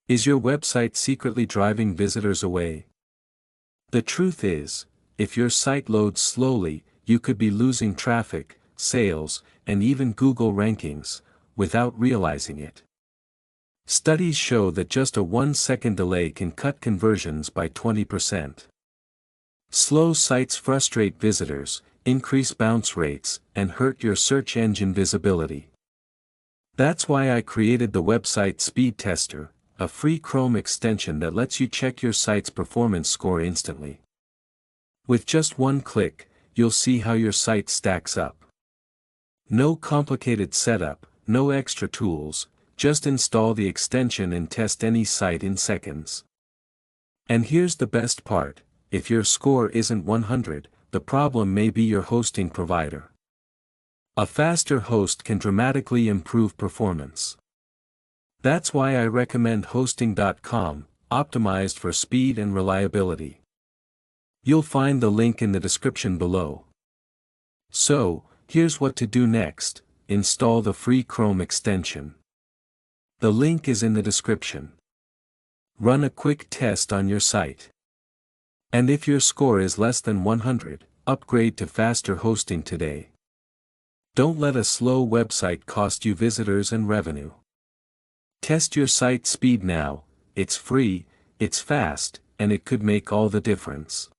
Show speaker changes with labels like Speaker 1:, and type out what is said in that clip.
Speaker 1: Is your website secretly driving visitors away? The truth is, if your site loads slowly, you could be losing traffic, sales, and even Google rankings, without realizing it. Studies show that just a 1-second delay can cut conversions by 20%. Slow sites frustrate visitors, increase bounce rates, and hurt your search engine visibility. That's why I created the Website Speed Tester, a free Chrome extension that lets you check your site's performance score instantly. With just one click, you'll see how your site stacks up. No complicated setup, no extra tools, just install the extension and test any site in seconds. And here's the best part, if your score isn't 100, the problem may be your hosting provider. A faster host can dramatically improve performance. That's why I recommend Hosting.com, optimized for speed and reliability. You'll find the link in the description below. So, here's what to do next: install the free Chrome extension. The link is in the description. Run a quick test on your site. And if your score is less than 100, upgrade to faster hosting today. Don't let a slow website cost you visitors and revenue. Test your site speed now, it's free, it's fast, and it could make all the difference.